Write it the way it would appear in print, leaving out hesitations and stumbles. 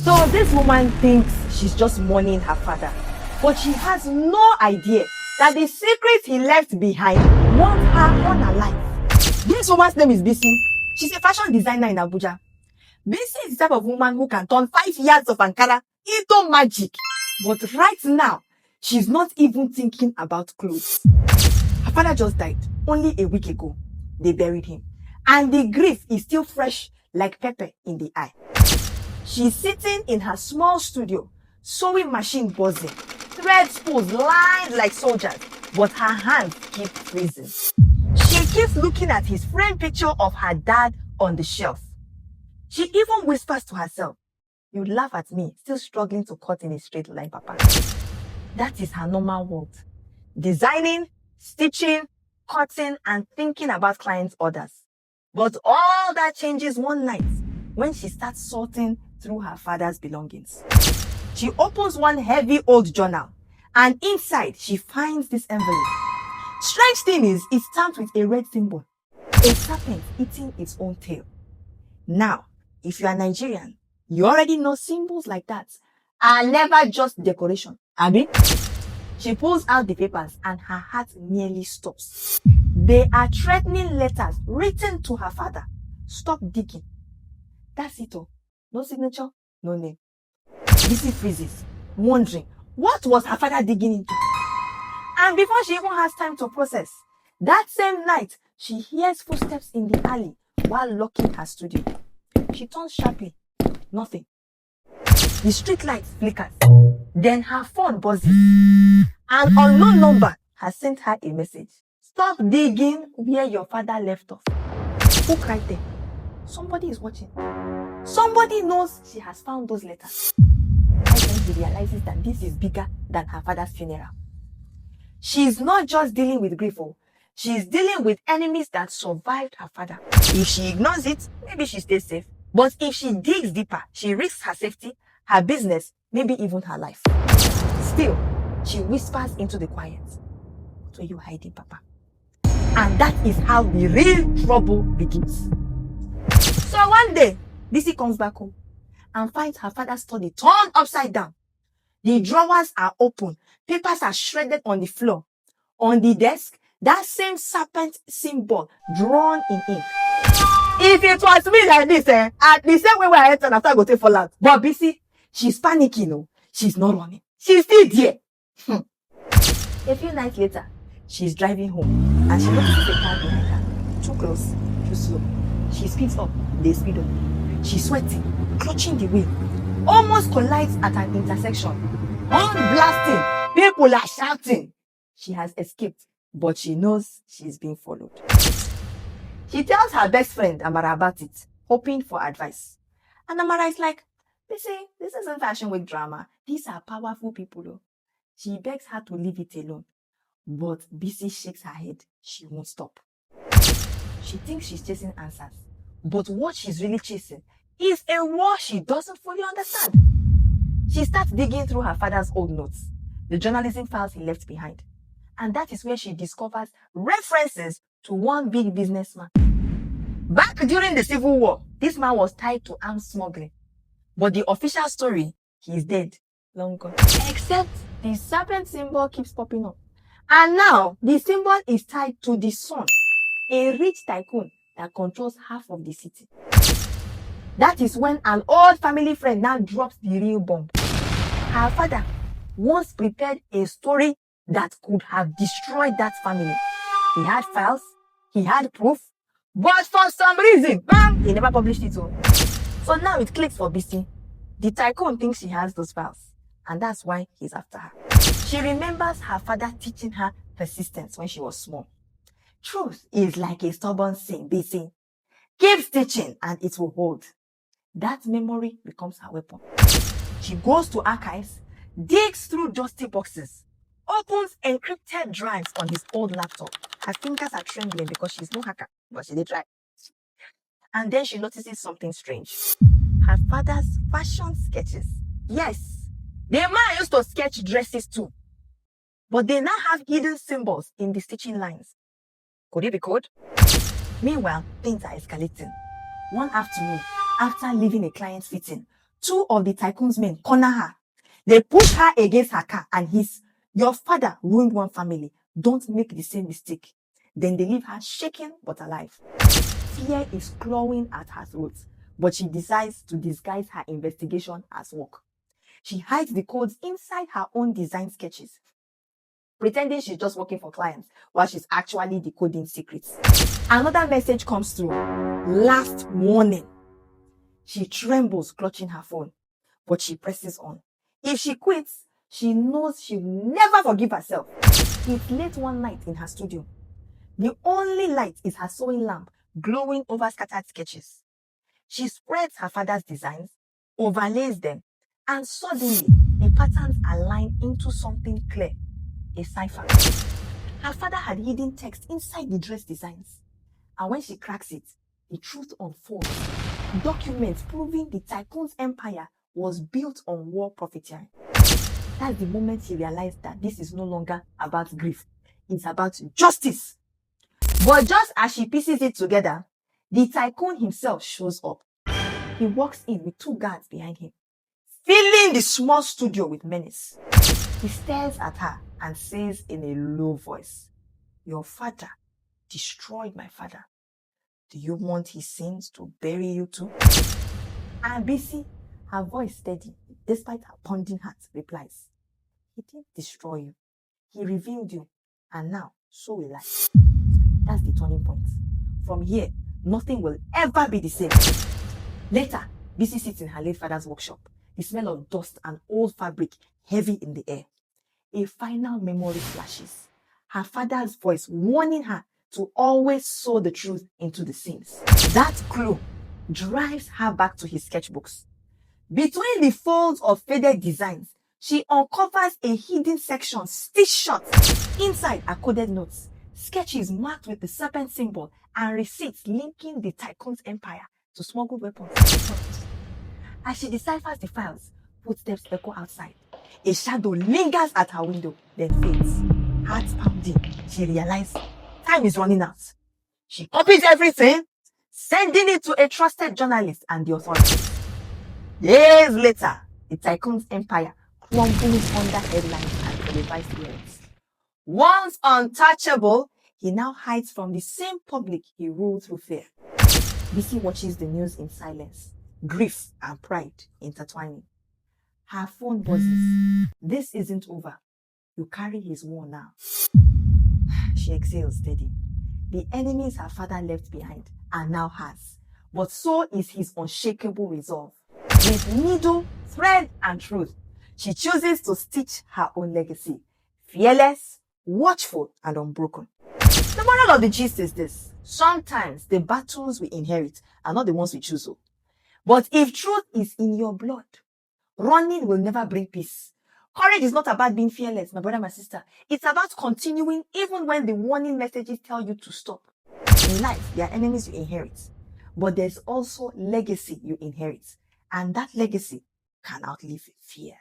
So this woman thinks she's just mourning her father, but she has no idea that the secret he left behind wants her unalive. This woman's name is Bisi. She's a fashion designer in Abuja. Bisi is the type of woman who can turn 5 yards of Ankara into magic. But right now, she's not even thinking about clothes. Her father just died only a week ago. They buried him. And the grief is still fresh like pepper in the eye. She's sitting in her small studio, sewing machine buzzing, thread spools lined like soldiers, but her hands keep freezing. She keeps looking at his framed picture of her dad on the shelf. She even whispers to herself, "You laugh at me, still struggling to cut in a straight line, Papa." That is her normal world. Designing, stitching, cutting, and thinking about clients' orders. But all that changes one night when she starts sorting through her father's belongings. She opens one heavy old journal, and inside she finds this envelope. Strange thing is, it's stamped with a red symbol, a serpent eating its own tail. Now, if you are Nigerian, you already know symbols like that are never just decoration. Abi? She pulls out the papers and her heart nearly stops. They are threatening letters written to her father. Stop digging. That's it all. No signature, no name. Bisi freezes, wondering what was her father digging into. And before she even has time to process, that same night, she hears footsteps in the alley while locking her studio. She turns sharply. Nothing. The street light flickers. Then her phone buzzes. An unknown number has sent her a message. "Stop digging where your father left off." Who cried there? Somebody is watching. Somebody knows she has found those letters. And then she realizes that this is bigger than her father's funeral. She's not just dealing with grief, she's dealing with enemies that survived her father. If she ignores it, maybe she stays safe. But if she digs deeper, she risks her safety, her business, maybe even her life. Still, she whispers into the quiet, "What were you hiding, Papa?" And that is how the real trouble begins. So one day, Bisi comes back home and finds her father's study turned upside down. The drawers are open. Papers are shredded on the floor. On the desk, that same serpent symbol drawn in ink. If it was me like this, at the same way where I enter after I go take fall out. But Bisi, she's panicking, she's not running. She's still there. A few nights later, she's driving home and she notices a car behind her. Too close, too slow. She speeds up, they speed up. She's sweating, clutching the wheel. Almost collides at an intersection. Horn blasting, people are shouting. She has escaped, but she knows she's being followed. She tells her best friend, Amara, about it, hoping for advice. And Amara is like, "Bisi, this isn't Fashion Week drama. These are powerful people." She begs her to leave it alone. But Bisi shakes her head. She won't stop. She thinks she's chasing answers. But what she's really chasing is a war she doesn't fully understand. She starts digging through her father's old notes, the journalism files he left behind. And that is where she discovers references to one big businessman. Back during the Civil War, this man was tied to arms smuggling. But the official story, he's dead, long gone. Except the serpent symbol keeps popping up. And now, the symbol is tied to the sun, a rich tycoon that controls half of the city. That is when an old family friend now drops the real bomb. Her father once prepared a story that could have destroyed that family. He had files, he had proof, but for some reason, bam, he never published it all. So now it clicks for Bisi. The tycoon thinks she has those files, and that's why he's after her. She remembers her father teaching her persistence when she was small. Truth is like a stubborn sin, Bisi. Keep stitching and it will hold. That memory becomes her weapon. She goes to archives, digs through dusty boxes, opens encrypted drives on his old laptop. Her fingers are trembling because she's no hacker, but she did try. And then she notices something strange. Her father's fashion sketches. Yes, the man used to sketch dresses too. But they now have hidden symbols in the stitching lines. Could it be code? Meanwhile, things are escalating. One afternoon, after leaving a client's fitting, Two of the tycoon's men corner her. They push her against her car and hiss, "Your father ruined one family. Don't make the same mistake." Then they leave her shaken but alive. Fear is clawing at her throat, but she decides to disguise her investigation as work. She hides the codes inside her own design sketches, pretending she's just working for clients while she's actually decoding secrets. Another message comes through. Last warning. She trembles, clutching her phone, but she presses on. If she quits, she knows she will never forgive herself. It's late one night in her studio. The only light is her sewing lamp glowing over scattered sketches. She spreads her father's designs, overlays them, and suddenly the patterns align into something clear, a cipher. Her father had hidden text inside the dress designs, and when she cracks it, the truth unfolds. Documents proving the tycoon's empire was built on war profiteering. That's the moment she realized that this is no longer about grief, it's about justice. But just as she pieces it together, the tycoon himself shows up. He walks in with two guards behind him, filling the small studio with menace. He stares at her and says in a low voice, "Your father destroyed my father. Do you want his sins to bury you too?" And BC, her voice steady, despite her pounding heart, replies, "He didn't destroy you. He revealed you. And now, so will I." That's the turning point. From here, nothing will ever be the same. Later, BC sits in her late father's workshop, the smell of dust and old fabric heavy in the air. A final memory flashes. Her father's voice warning her to always sew the truth into the seams. That clue drives her back to his sketchbooks. Between the folds of faded designs, she uncovers a hidden section stitched shut. Inside are coded notes, sketches marked with the serpent symbol, and receipts linking the tycoon's empire to smuggled weapons. As she deciphers the files, footsteps echo outside. A shadow lingers at her window, then fades. Heart pounding, she realizes time is running out. She copies everything, sending it to a trusted journalist and the authorities. Years later, the tycoon's empire crumbles under headlines and televised hearings. Once untouchable, he now hides from the same public he ruled through fear. BC watches the news in silence, grief and pride intertwining. Her phone buzzes. This isn't over. You carry his war now. She exhales steady. The enemies her father left behind are now hers, but so is his unshakable resolve. With needle, thread, and truth, she chooses to stitch her own legacy. Fearless, watchful, and unbroken. The moral of the gist is this: sometimes the battles we inherit are not the ones we choose. But if truth is in your blood, running will never bring peace. Courage is not about being fearless, my brother, my sister. It's about continuing even when the warning messages tell you to stop. In life, there are enemies you inherit, but there's also legacy you inherit. And that legacy can outlive fear.